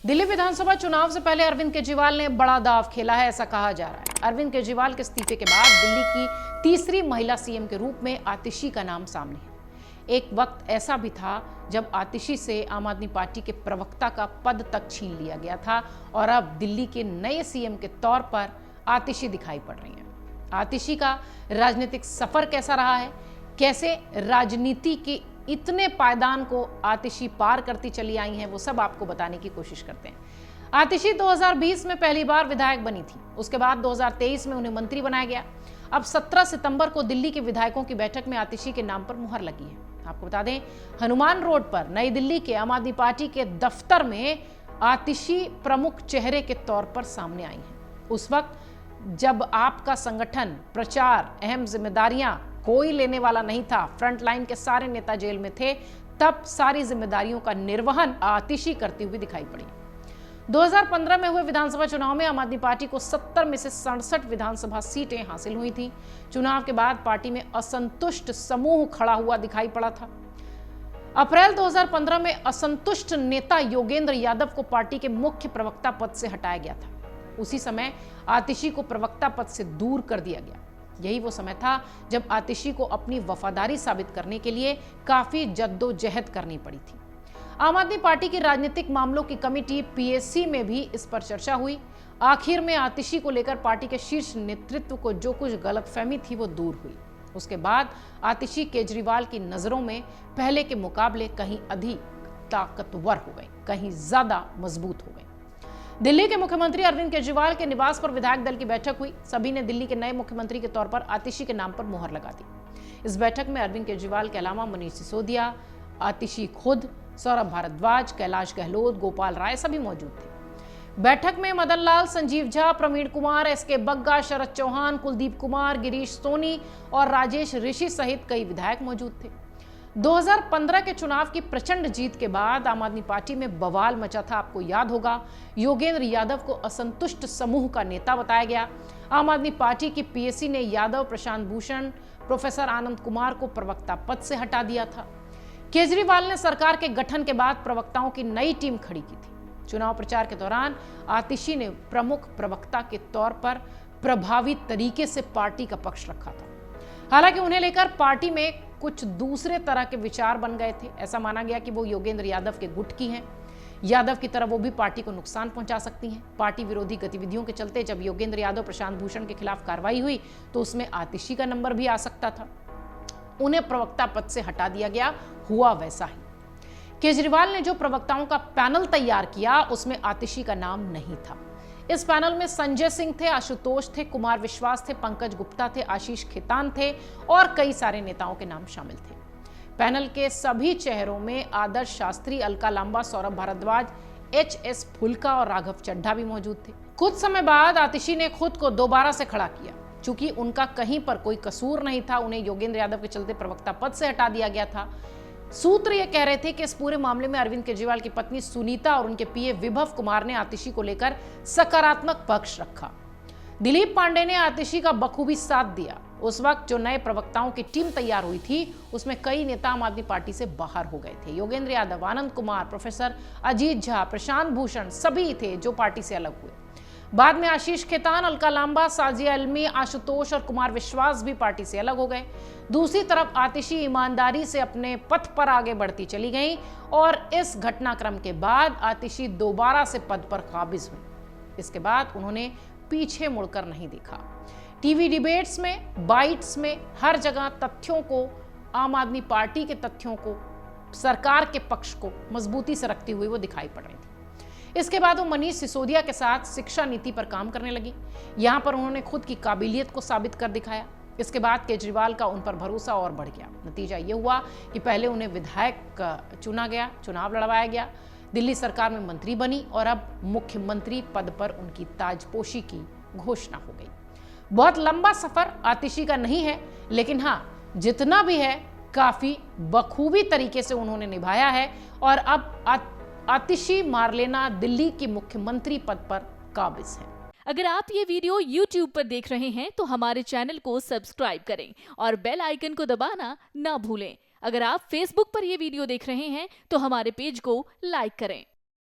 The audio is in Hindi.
दिल्ली विधानसभा चुनाव से पहले अरविंद केजरीवाल ने बड़ा दांव खेला है, ऐसा कहा जा रहा है। अरविंद केजरीवाल के इस्तीफे के बाद दिल्ली की तीसरी महिला सीएम के रूप में आतिशी का नाम सामने है। एक वक्त ऐसा भी था जब आतिशी से आम आदमी पार्टी के प्रवक्ता का पद तक छीन लिया गया था और अब दिल्ली के नए सीएम के तौर पर आतिशी दिखाई पड़ रही हैं। आतिशी का राजनीतिक सफर कैसा रहा है, कैसे राजनीति के इतने पायदान को आतिशी पार करती चली आई हैं, वो सब आपको बताने की कोशिश करते हैं। आतिशी 2020 में पहली बार विधायक बनी थी, उसके बाद 2023 में उन्हें मंत्री बनाया गया। अब 17 सितंबर को दिल्ली के विधायकों की बैठक में आतिशी के नाम पर मुहर लगी है। आपको बता दें, हनुमान रोड पर नई दिल्ली के आम आदमी पार्टी के दफ्तर में आतिशी प्रमुख चेहरे के तौर पर सामने आई हैं। उस वक्त जब आपका संगठन, प्रचार, अहम जिम्मेदारियां कोई लेने वाला नहीं था, फ्रंट लाइन के सारे नेता जेल में थे, तब सारी जिम्मेदारियों का निर्वहन आतिशी करती हुई दिखाई पड़ी। 2015 में हुए विधानसभा चुनाव में आम आदमी पार्टी को 70 में से 67 विधानसभा सीटें हासिल हुई थी। चुनाव के बाद पार्टी में असंतुष्ट समूह खड़ा हुआ दिखाई पड़ा था। अप्रैल 2015 में असंतुष्ट नेता योगेंद्र यादव को पार्टी के मुख्य प्रवक्ता पद से हटाया गया था। उसी समय आतिशी को प्रवक्ता पद से दूर कर दिया गया। यही वो समय था जब आतिशी को अपनी वफादारी साबित करने के लिए काफी जद्दोजहद करनी पड़ी थी। आम आदमी पार्टी की राजनीतिक मामलों की कमेटी पीएसी में भी इस पर चर्चा हुई। आखिर में आतिशी को लेकर पार्टी के शीर्ष नेतृत्व को जो कुछ गलतफहमी थी वो दूर हुई। उसके बाद आतिशी केजरीवाल की नजरों में पहले के मुकाबले कहीं अधिक ताकतवर हो गई, कहीं ज्यादा मजबूत हो गई। दिल्ली के मुख्यमंत्री अरविंद केजरीवाल के निवास पर विधायक दल की बैठक हुई। सभी ने दिल्ली के नए मुख्यमंत्री के तौर पर आतिशी के नाम पर मुहर लगा दी। इस बैठक में अरविंद केजरीवाल के अलावा मनीष सिसोदिया, आतिशी खुद, सौरभ भारद्वाज, कैलाश गहलोत, गोपाल राय सभी मौजूद थे। बैठक में मदन लाल, संजीव झा, प्रवीण कुमार, एसके बग्गा, शरद चौहान, कुलदीप कुमार, गिरीश सोनी और राजेश ऋषि सहित कई विधायक मौजूद थे। 2015 के चुनाव की प्रचंड जीत के बाद आम आदमी पार्टी में बवाल मचा था। आपको याद होगा, योगेंद्र यादव को असंतुष्ट समूह का नेता बताया गया। आम आदमी पार्टी की पीएसी ने यादव, प्रशांत भूषण, प्रोफेसर आनंद कुमार को प्रवक्ता पद से हटा दिया था। केजरीवाल ने सरकार के गठन के बाद प्रवक्ताओं की नई टीम खड़ी की थी। चुनाव प्रचार के दौरान आतिशी ने प्रमुख प्रवक्ता के तौर पर प्रभावी तरीके से पार्टी का पक्ष रखा था। हालांकि उन्हें लेकर पार्टी में कुछ दूसरे तरह के विचार बन गए थे। ऐसा माना गया कि वो योगेंद्र यादव के गुट की हैं। यादव की तरह वो भी पार्टी को नुकसान पहुंचा सकती हैं। पार्टी विरोधी गतिविधियों के चलते जब योगेंद्र यादव, प्रशांत भूषण के खिलाफ कार्रवाई हुई तो उसमें आतिशी का नंबर भी आ सकता था। उन्हें प्रवक्ता पद से हटा दिया गया। हुआ वैसा ही। केजरीवाल ने जो प्रवक्ताओं का पैनल तैयार किया उसमें आतिशी का नाम नहीं था। इस पैनल में संजय सिंह थे, आशुतोष थे, कुमार विश्वास थे, पंकज गुप्ता थे, आशीष खेतान थे और कई सारे नेताओं के नाम शामिल थे। पैनल के सभी चेहरों में आदर्श शास्त्री, अलका लांबा, सौरभ भारद्वाज, एच.एस. फुल्का और राघव चड्ढा भी मौजूद थे। कुछ समय बाद आतिशी ने खुद को दोबारा से खड़ा किया। चूंकि उनका कहीं पर कोई कसूर नहीं था, उन्हें योगेंद्र यादव के चलते प्रवक्ता पद से हटा दिया गया था। सूत्र ये कह रहे थे कि इस पूरे मामले में अरविंद केजरीवाल की पत्नी सुनीता और उनके पीए विभव कुमार ने आतिशी को लेकर सकारात्मक पक्ष रखा। दिलीप पांडे ने आतिशी का बखूबी साथ दिया। उस वक्त जो नए प्रवक्ताओं की टीम तैयार हुई थी उसमें कई नेता आम आदमी पार्टी से बाहर हो गए थे। योगेंद्र यादव, आनंद कुमार, प्रोफेसर अजीत झा, प्रशांत भूषण सभी थे जो पार्टी से अलग हुए। बाद में आशीष खेतान, अलका लांबा, साजिया अल्मी, आशुतोष और कुमार विश्वास भी पार्टी से अलग हो गए। दूसरी तरफ आतिशी ईमानदारी से अपने पथ पर आगे बढ़ती चली गई और इस घटनाक्रम के बाद आतिशी दोबारा से पद पर काबिज हुई। इसके बाद उन्होंने पीछे मुड़कर नहीं देखा। टीवी डिबेट्स में, बाइट्स में, हर जगह तथ्यों को, आम आदमी पार्टी के तथ्यों को, सरकार के पक्ष को मजबूती से रखती हुई वो दिखाई पड़ रही थी। इसके बाद वो मनीष सिसोदिया के साथ शिक्षा नीति पर काम करने लगी। यहां पर उन्होंने खुद की काबिलियत को साबित कर दिखाया। इसके बाद केजरीवाल का उन पर भरोसा और बढ़ गया। नतीजा ये हुआ कि पहले उन्हें विधायक चुना गया, चुनाव लड़वाया गया, दिल्ली सरकार में मंत्री बनी और अब मुख्यमंत्री पद पर उनकी ताजपोशी की घोषणा हो गई। बहुत लंबा सफर आतिशी का नहीं है, लेकिन हाँ, जितना भी है काफी बखूबी तरीके से उन्होंने निभाया है और अब आतिशी मारलेना दिल्ली की मुख्यमंत्री पद पर काबिज है। अगर आप ये वीडियो YouTube पर देख रहे हैं तो हमारे चैनल को सब्सक्राइब करें और बेल आइकन को दबाना ना भूलें। अगर आप Facebook पर ये वीडियो देख रहे हैं तो हमारे पेज को लाइक करें।